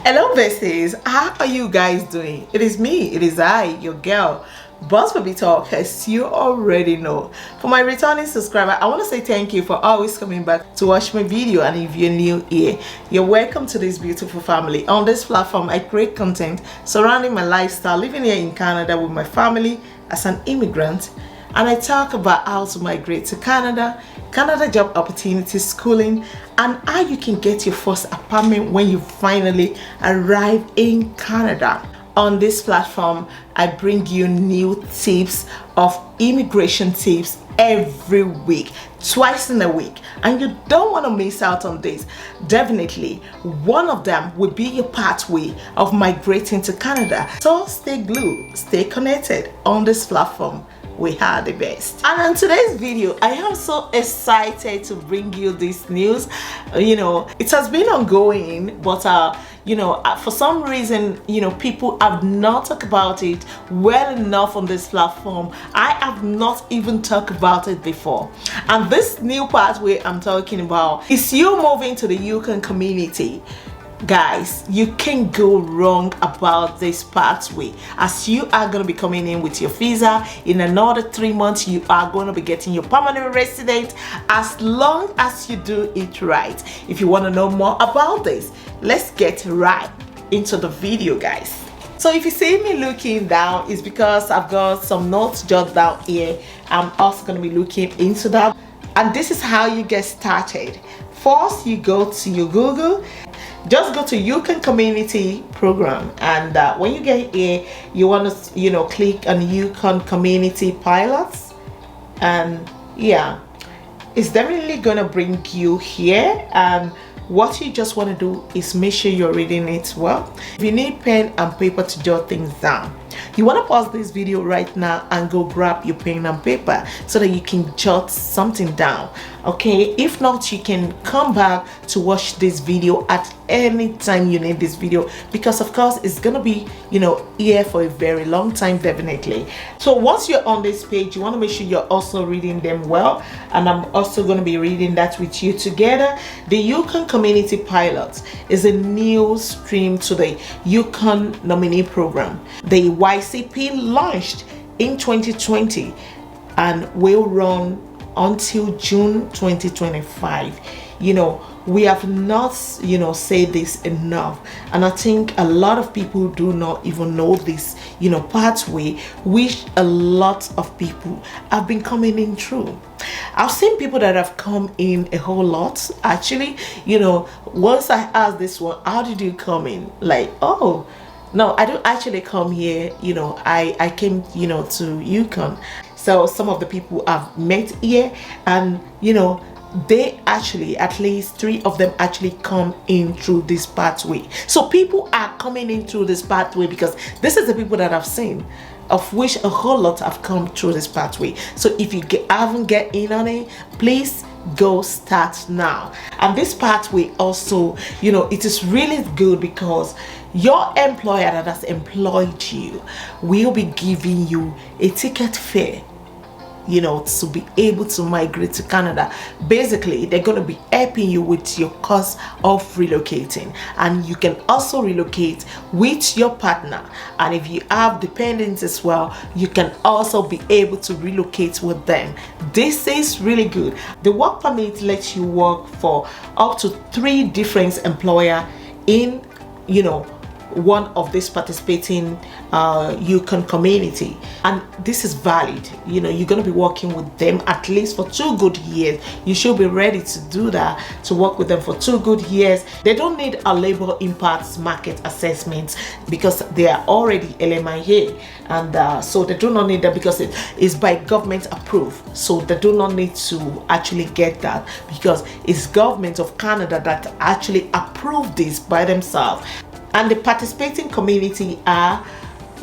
Hello besties, how are you guys doing? It is me, it is I, your girl, Boss Baby Talk, as you already know. For my returning subscriber, I want to say thank you for always coming back to watch my video, and if you're new here, you're welcome to this beautiful family. On this platform, I create content surrounding my lifestyle, living here in Canada with my family as an immigrant, and I talk about how to migrate to Canada job opportunities, schooling, and how you can get your first apartment when you finally arrive in Canada. On this platform, I bring you new tips of immigration tips every week, twice in a week, and you don't want to miss out on this. Definitely, one of them will be your pathway of migrating to Canada. So stay glued, stay connected on this platform. We are the best. And in today's video, I am so excited to bring you this news. It has been ongoing, but for some reason, people have not talked about it well enough on this platform. I have not even talked about it before. And this new pathway I'm talking about is you moving to the Yukon community. Guys, you can't go wrong about this pathway, as you are going to be coming in with your visa. In another 3 months, you are going to be getting your permanent resident, as long as you do it right. If you want to know more about this, let's get right into the video, guys. So if you see me looking down, it's because I've got some notes jotted down here. I'm also going to be looking into that, and this is how you get started. First, you go to your Google. Just go to Yukon Community Program, and when you get here, you want to click on Yukon Community Pilots, and yeah, it's definitely gonna bring you here. And what you just want to do is make sure you're reading it well. If you need pen and paper to jot things down, you want to pause this video right now and go grab your pen and paper so that you can jot something down. Okay, if not, you can come back to watch this video at any time you need this video, because of course it's gonna be here for a very long time, definitely. So once you're on this page, you want to make sure you're also reading them well, and I'm also going to be reading that with you together. The Yukon Community Pilots is a new stream to the Yukon nominee program. The YCP launched in 2020 and will run until June 2025. We have not said this enough, and I think a lot of people do not even know this pathway, which a lot of people have been coming in through. I've seen people that have come in a whole lot. Actually, once I asked this one, how did you come in? Like, oh no, I don't actually come here. I came to Yukon. So some of the people I've met here, and they actually, at least 3 of them actually come in through this pathway. So people are coming in through this pathway because this is the people that I've seen, of which a whole lot have come through this pathway. So if you haven't get in on it, please go start now. And this pathway also, it is really good because your employer that has employed you will be giving you a ticket fare to be able to migrate to Canada. Basically, they're going to be helping you with your cost of relocating, and you can also relocate with your partner. And if you have dependents as well, you can also be able to relocate with them. This is really good. The work permit lets you work for up to 3 different employers in one of this participating Yukon community, and this is valid. You're going to be working with them at least for 2 good years. You should be ready to do that, to work with them for 2 good years. They don't need a labor impacts market assessment because they are already LMIA, and so they do not need that because it is by government approved. So they do not need to actually get that because it's government of Canada that actually approved this by themselves. And the participating community are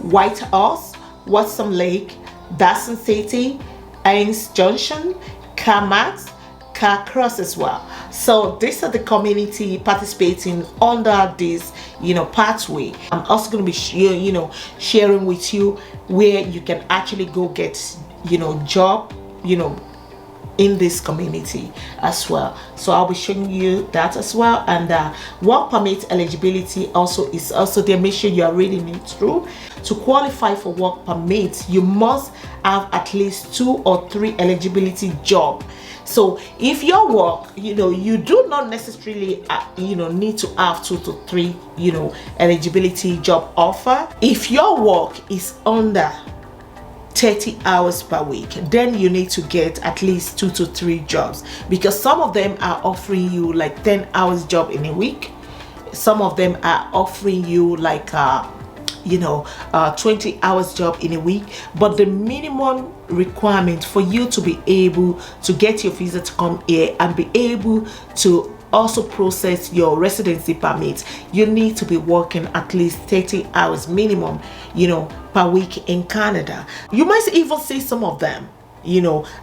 Whitehorse, Watson Lake, Dawson City, Ains Junction, Carmax, Carcross as well. So these are the community participating under this pathway. I'm also going to be sharing with you where you can actually go get job in this community as well. So I'll be showing you that as well. And work permit eligibility also is also there. Make sure you are reading it through. To qualify for work permit, you must have at least 2 or 3 eligibility job. So if your work, you do not necessarily need to have 2 to 3 eligibility job offer. If your work is under 30 hours per week, then you need to get at least 2 to 3 jobs, because some of them are offering you like 10 hours job in a week. Some of them are offering you like 20 hours job in a week. But the minimum requirement for you to be able to get your visa to come here and be able to also process your residency permit, you need to be working at least 30 hours minimum per week in Canada. You might even see some of them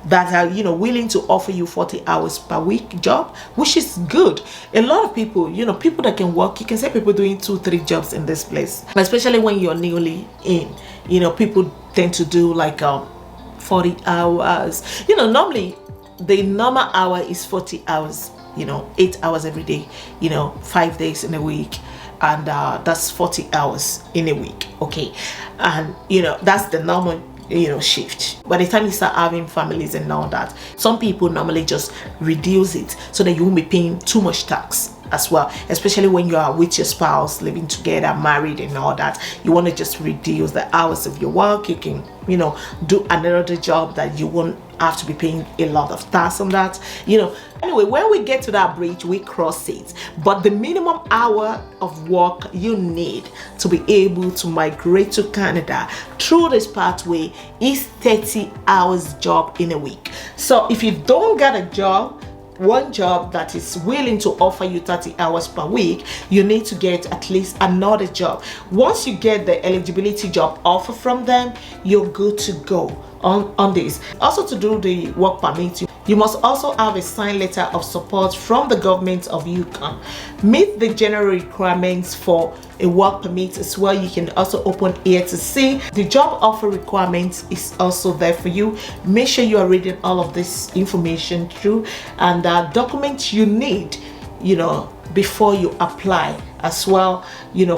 that are willing to offer you 40 hours per week job, which is good. A lot of people, people that can work, you can say people doing 2-3 jobs in this place, especially when you're newly in. People tend to do like 40 hours. Normally the normal hour is 40 hours, 8 hours every day, 5 days in a week, and that's 40 hours in a week. Okay, and that's the normal shift. By the time you start having families and all that, some people normally just reduce it so that you won't be paying too much tax as well, especially when you are with your spouse, living together, married and all that. You want to just reduce the hours of your work. You can do another job that you won't have to be paying a lot of tax on that. Anyway, when we get to that bridge, we cross it. But the minimum hour of work you need to be able to migrate to Canada through this pathway is 30 hours job in a week. So if you don't get a job, one job that is willing to offer you 30 hours per week, you need to get at least another job. Once you get the eligibility job offer from them, you're good to go on this. Also, to do the work permit, you must also have a signed letter of support from the government of Yukon. Meet the general requirements for a work permit as well. You can also open here to see the job offer requirements is also there for you. Make sure you are reading all of this information through, and documents you need before you apply as well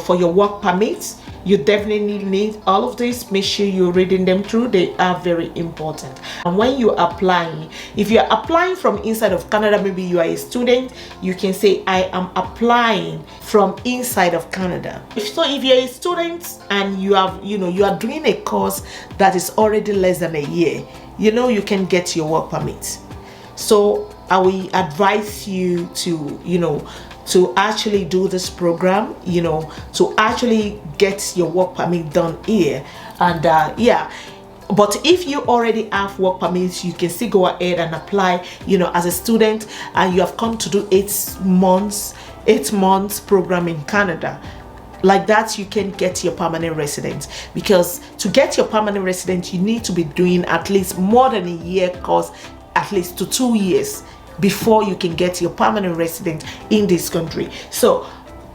for your work permits. You definitely need all of this. Make sure you're reading them through. They are very important. And when you're applying, if you're applying from inside of Canada, maybe you are a student, you can say I am applying from inside of Canada. If you're a student and you have you are doing a course that is already less than a year, you can get your work permit. So I will advise you to actually do this program, to actually get your work permit done here. And but if you already have work permits, you can still go ahead and apply as a student, and you have come to do 8 months program in Canada. Like that, you can get your permanent residence, because to get your permanent residence, you need to be doing at least more than a year course, at least to 2 years, before you can get your permanent resident in this country. So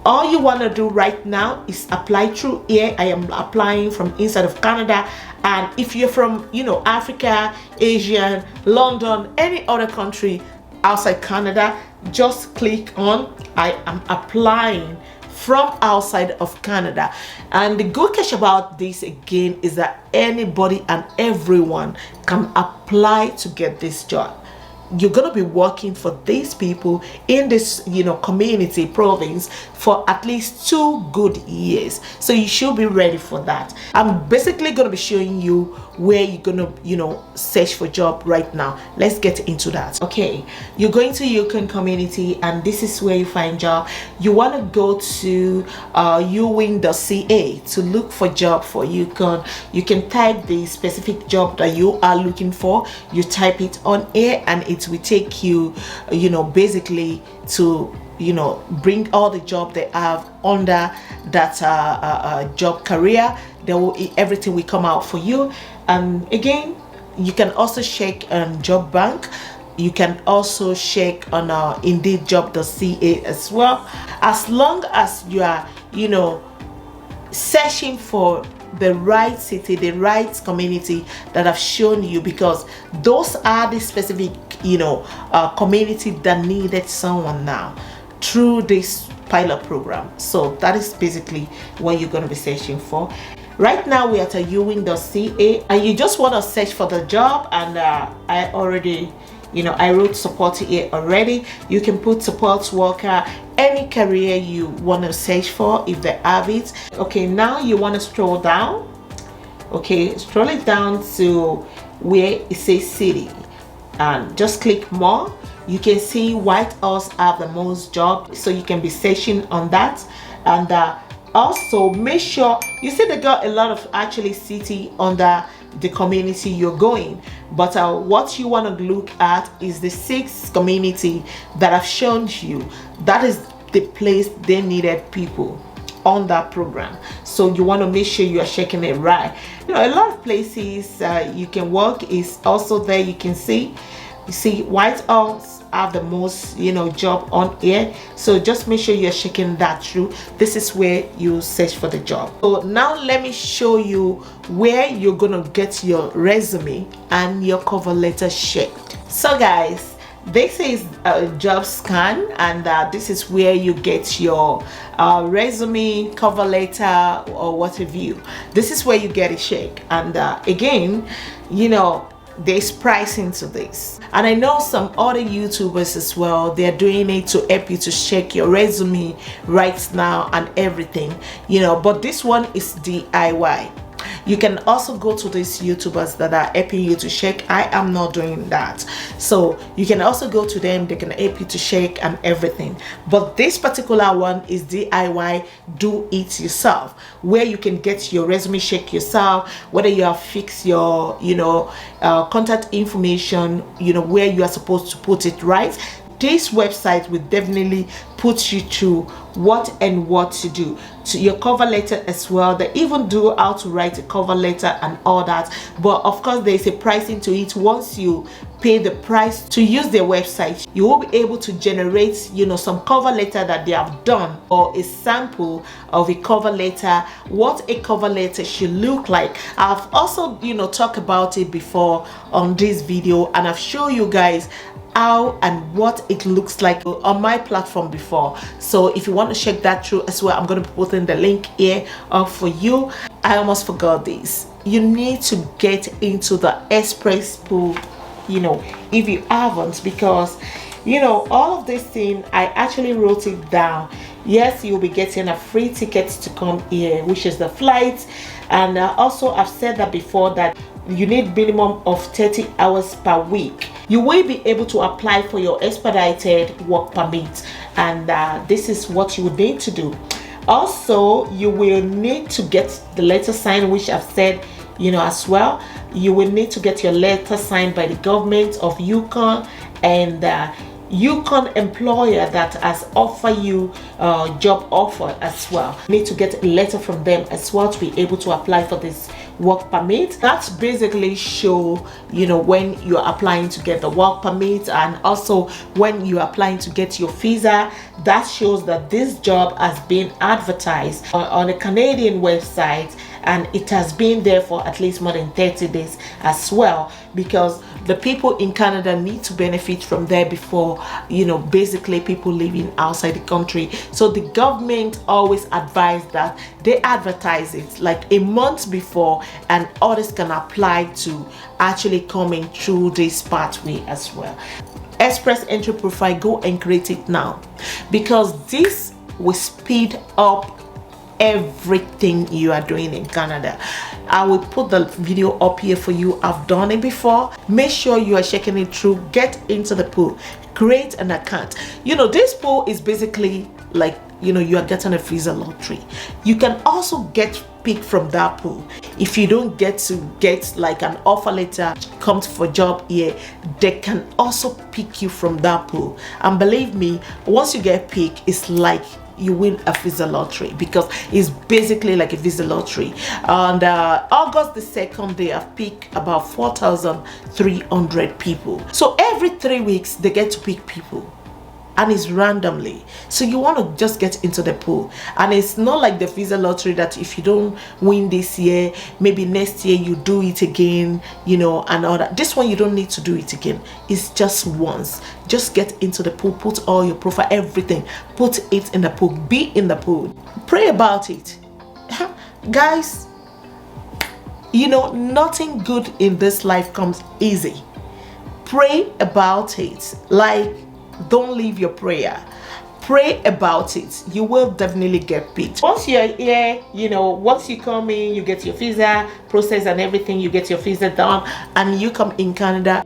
all you want to do right now is apply through here. I am applying from inside of Canada, and if you're from Africa, Asia, London, any other country outside Canada, just click on I am applying from outside of Canada. And the good catch about this again is that anybody and everyone can apply to get this job. You're gonna be working for these people in this community province for at least 2 good years, so you should be ready for that. I'm basically gonna be showing you where you're gonna search for job right now. Let's get into that. Okay, you're going to Yukon community, and this is where you find job. You want to go to uwin.ca to look for job for Yukon. You can type the specific job that you are looking for. You type it on here, and it will take you basically to bring all the job they have under that job career. Everything will come out for you. And again, you can also check on job bank. You can also check on indeedjob.ca as well. As long as you are searching for the right city, the right community that have shown you, because those are the specific, community that needed someone now through this pilot program. So that is basically what you're going to be searching for. Right now we are at ewing.ca, and you just want to search for the job. And I already, I wrote support here already. You can put support worker, any career you want to search for if they have it. Okay, now you want to scroll down. Okay, scroll it down to where it says city, and just click more. You can see Whitehorse have the most jobs, so you can be searching on that. And also make sure you see they got a lot of actually city under the community you're going, but what you want to look at is the 6 community that I've shown you. That is the place they needed people on that program. So you want to make sure you are checking it right. A lot of places you can work is also there. You can see, Whitehorse have the most job on here, so just make sure you're checking that through. This is where you search for the job. So now let me show you where you're gonna get your resume and your cover letter checked. So guys, this is a job scan, and this is where you get your resume, cover letter, or what have you. This is where you get it checked. And again, there's pricing to this, and I know some other YouTubers as well, they're doing it to help you to check your resume right now and everything, but this one is DIY. You can also go to these YouTubers that are helping you to check. I am not doing that, so you can also go to them. They can help you to check and everything, but this particular one is DIY, do it yourself, where you can get your resume checked yourself, whether you have fixed your contact information, where you are supposed to put it right. This website will definitely put you through what to do to your cover letter as well. They even do how to write a cover letter and all that, but of course there is a pricing to it. Once you pay the price to use their website, you will be able to generate some cover letter that they have done, or a sample of a cover letter, what a cover letter should look like. I've also talked about it before on this video, and I've shown you guys how and what it looks like on my platform before. So if you want to check that through as well, I'm going to put in the link here for you. I almost forgot this. You need to get into the express pool, if you haven't, because all of this thing I actually wrote it down. Yes, you'll be getting a free ticket to come here, which is the flight. And also I've said that before, that you need minimum of 30 hours per week. You will be able to apply for your expedited work permit, and this is what you would need to do. Also, you will need to get the letter signed, which I've said as well. You will need to get your letter signed by the government of Yukon, and Yukon employer that has offered you a job offer as well. You need to get a letter from them as well to be able to apply for this work permit. That's basically show when you're applying to get the work permit, and also when you're applying to get your visa. That shows that this job has been advertised on a Canadian website, and it has been there for at least more than 30 days as well, because the people in Canada need to benefit from there before basically people living outside the country. So the government always advise that they advertise it like a month before, and others can apply to actually coming through this pathway as well. Express entry profile, go and create it now, because this will speed up everything you are doing in Canada. I will put the video up here for you. I've done it before. Make sure you are checking it through. Get into the pool, create an account. This pool is basically like you are getting a visa lottery. You can also get picked from that pool. If you don't get to get like an offer letter, come for job here, they can also pick you from that pool. And believe me, once you get picked, it's like you win a visa lottery, because it's basically like a visa lottery. And August the 2nd, they have picked about 4,300 people. So every 3 weeks they get to pick people. and it's randomly. So you want to just get into the pool, and it's not like the visa lottery that if you don't win this year, maybe next year you do it again, you know, and all that. This one you don't need to do it again. It's just once. Just get into the pool, put all your profile, everything, put it in the pool, be in the pool, pray about it. Guys, you know, nothing good in this life comes easy. Pray about it. Like, don't leave your prayer. Pray about it. You will definitely get picked. Once you're here, you know, once you come in, you get your visa process and everything, you get your visa done, and you come in Canada.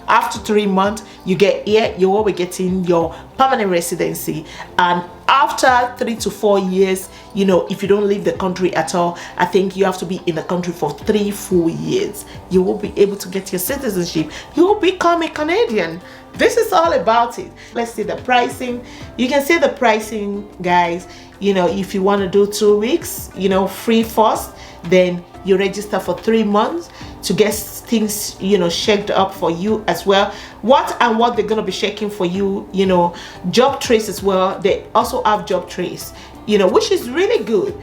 After 3 months, you get here, you will be getting your permanent residency. And after 3 to 4 years, you know, if you don't leave the country at all, I think you have to be in the country for 3 full years. You will be able to get your citizenship. You will become a Canadian. This is all about it. Let's see the pricing. You can see the pricing, guys. You know, if you want to do 2 weeks, you know, free first, then you register for 3 months to get things, you know, checked up for you as well. What they're gonna be checking for you, you know, job trace as well. They also have job trace, you know, which is really good.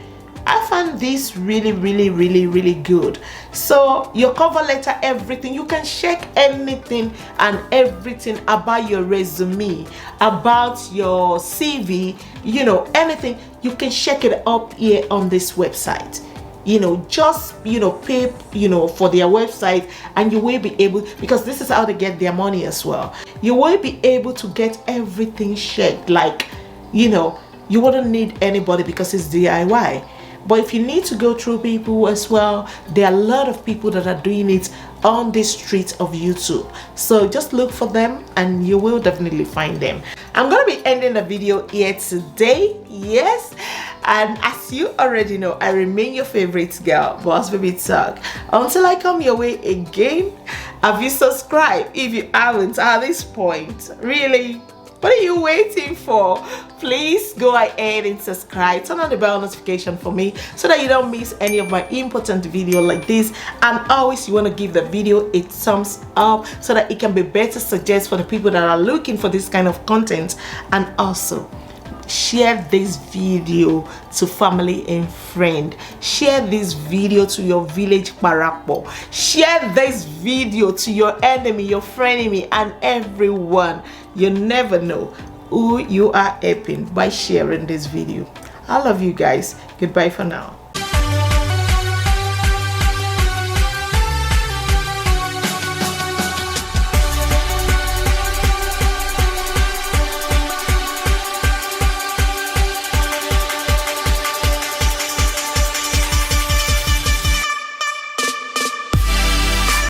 I found this really good. So your cover letter, everything, you can check anything and everything about your resume, about your CV, you know, anything. You can check it up here on this website. You know, just, you know, pay, you know, for their website, and you will be able, because this is how they get their money as well. You will be able to get everything checked. Like, you know, you wouldn't need anybody because it's DIY. But if you need to go through people as well, there are a lot of people that are doing it on the streets of YouTube. So just look for them and you will definitely find them. I'm going to be ending the video here today. Yes. And as you already know, I remain your favorite girl, Boss Baby Talk. Until I come your way again, have you subscribed? If you haven't at this point, really, what are you waiting for? Please go ahead and subscribe. Turn on the bell notification for me so that you don't miss any of my important video like this. And always, you want to give the video a thumbs up so that it can be better suggest for the people that are looking for this kind of content. And also, share this video to family and friend. Share this video to your village parapo. Share this video to your enemy, your frenemy, and everyone. You never know who you are helping by sharing this video. I love you guys. Goodbye for now.